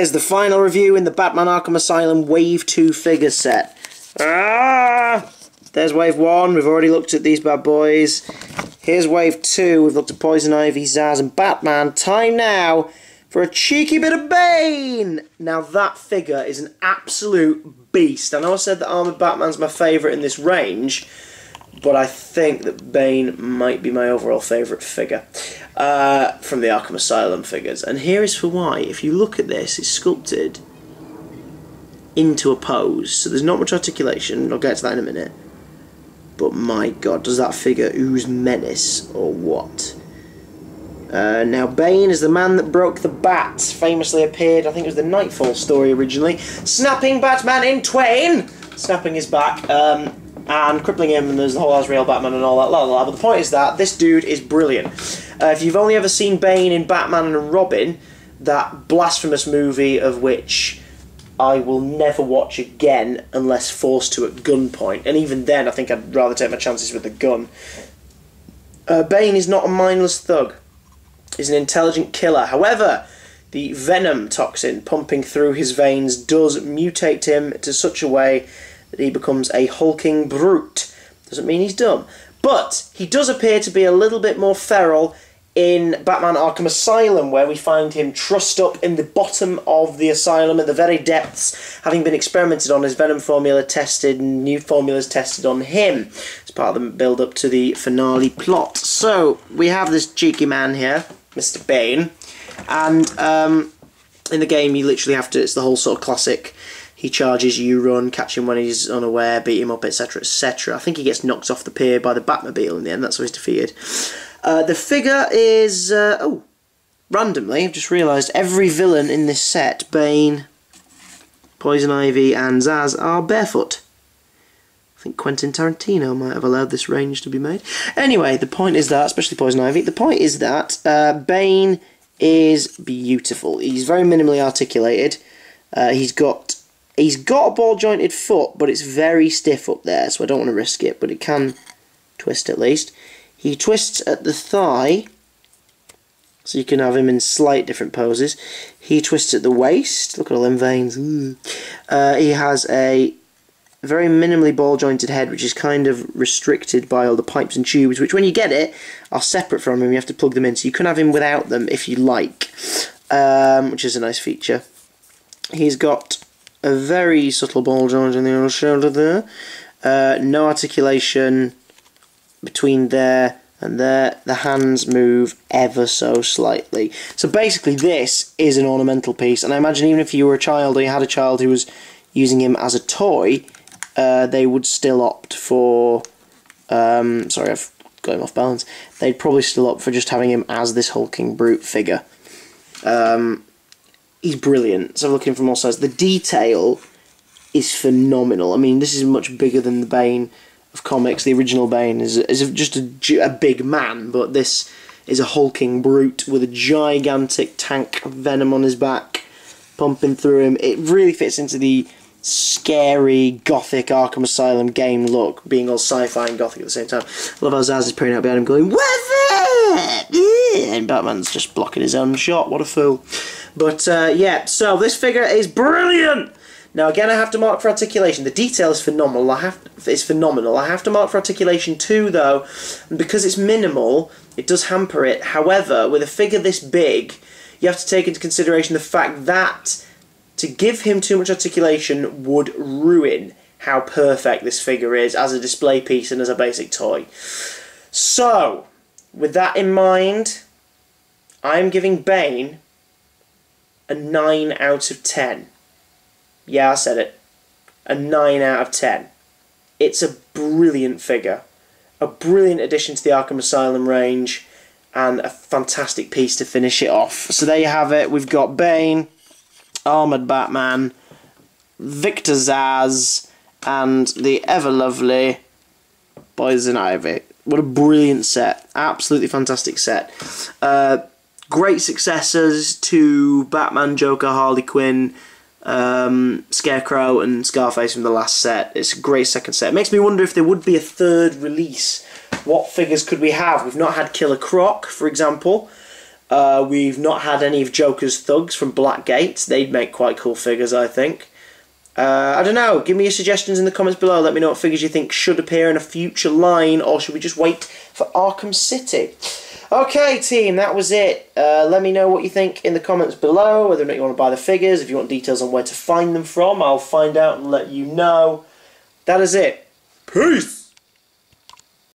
is the final review in the Batman Arkham Asylum Wave 2 figure set. There's Wave 1, we've already looked at these bad boys. Here's Wave 2, we've looked at Poison Ivy, Zsasz and Batman. Time now for a cheeky bit of Bane! Now that figure is an absolute beast. I know I said that Armoured Batman's my favourite in this range, but I think that Bane might be my overall favourite figure from the Arkham Asylum figures. And here is for why. If you look at this, it's sculpted into a pose, so there's not much articulation. I'll get to that in a minute. But my god, does that figure ooze menace or what? Now Bane is the man that broke the bat, famously appeared, I think it was the Nightfall story originally, snapping Batman in twain, snapping his back, and crippling him, and there's the whole Azrael Batman and all that, la la la. But the point is that this dude is brilliant. If you've only ever seen Bane in Batman and Robin, that blasphemous movie of which I will never watch again unless forced to at gunpoint, and even then I think I'd rather take my chances with the gun. Bane is not a mindless thug. He's an intelligent killer. However, the venom toxin pumping through his veins does mutate him to such a way that he becomes a hulking brute. Doesn't mean he's dumb. But he does appear to be a little bit more feral in Batman Arkham Asylum, where we find him trussed up in the bottom of the asylum at the very depths, having been experimented on, his venom formula tested, and new formulas tested on him as part of the build-up to the finale plot. So, we have this cheeky man here, Mr. Bane, and in the game you literally have to, it's the whole sort of classic, he charges, you run, catch him when he's unaware, beat him up, etc, etc. I think he gets knocked off the pier by the Batmobile in the end, that's how he's defeated. The figure is, randomly, I've just realised, every villain in this set, Bane, Poison Ivy and Zsasz, are barefoot. I think Quentin Tarantino might have allowed this range to be made. Anyway, the point is that, especially Poison Ivy, the point is that Bane is beautiful. He's very minimally articulated. He's got a ball-jointed foot, but it's very stiff up there, so I don't want to risk it, but it can twist at least. He twists at the thigh, so you can have him in slight different poses. He twists at the waist. Look at all them veins. He has a very minimally ball-jointed head, which is kind of restricted by all the pipes and tubes, which when you get it, are separate from him. You have to plug them in, so you can have him without them if you like, which is a nice feature. He's got a very subtle ball joint in the old shoulder there. No articulation between there and there. The hands move ever so slightly. So basically this is an ornamental piece, and I imagine even if you were a child or you had a child who was using him as a toy, they would still opt for, sorry, I've got him off balance, they'd probably still opt for just having him as this hulking brute figure. He's brilliant, so looking from all sides. The detail is phenomenal. I mean, this is much bigger than the Bane of comics. The original Bane is just a big man, but this is a hulking brute with a gigantic tank of venom on his back, pumping through him. It really fits into the scary, gothic Arkham Asylum game look, being all sci-fi and gothic at the same time. I love how Zsasz is peering out behind him going, "What's up?" And Batman's just blocking his own shot. What a fool. But, yeah, so this figure is brilliant! Now, again, I have to mark for articulation. The detail is phenomenal. I have to mark for articulation too, though, and because it's minimal, it does hamper it. However, with a figure this big, you have to take into consideration the fact that to give him too much articulation would ruin how perfect this figure is as a display piece and as a basic toy. So, with that in mind, I'm giving Bane a 9 out of 10. Yeah, I said it. A 9 out of 10. It's a brilliant figure. A brilliant addition to the Arkham Asylum range, and a fantastic piece to finish it off. So there you have it. We've got Bane, Armoured Batman, Victor Zsasz, and the ever-lovely Poison Ivy. What a brilliant set. Absolutely fantastic set. Great successors to Batman, Joker, Harley Quinn, Scarecrow and Scarface from the last set. It's a great second set. It makes me wonder if there would be a third release. What figures could we have? We've not had Killer Croc, for example. We've not had any of Joker's thugs from Blackgate. They'd make quite cool figures, I think. I don't know, give me your suggestions in the comments below. Let me know what figures you think should appear in a future line, or should we just wait for Arkham City? Okay, team, that was it. Let me know what you think in the comments below, whether or not you want to buy the figures. If you want details on where to find them from, I'll find out and let you know. That is it. Peace!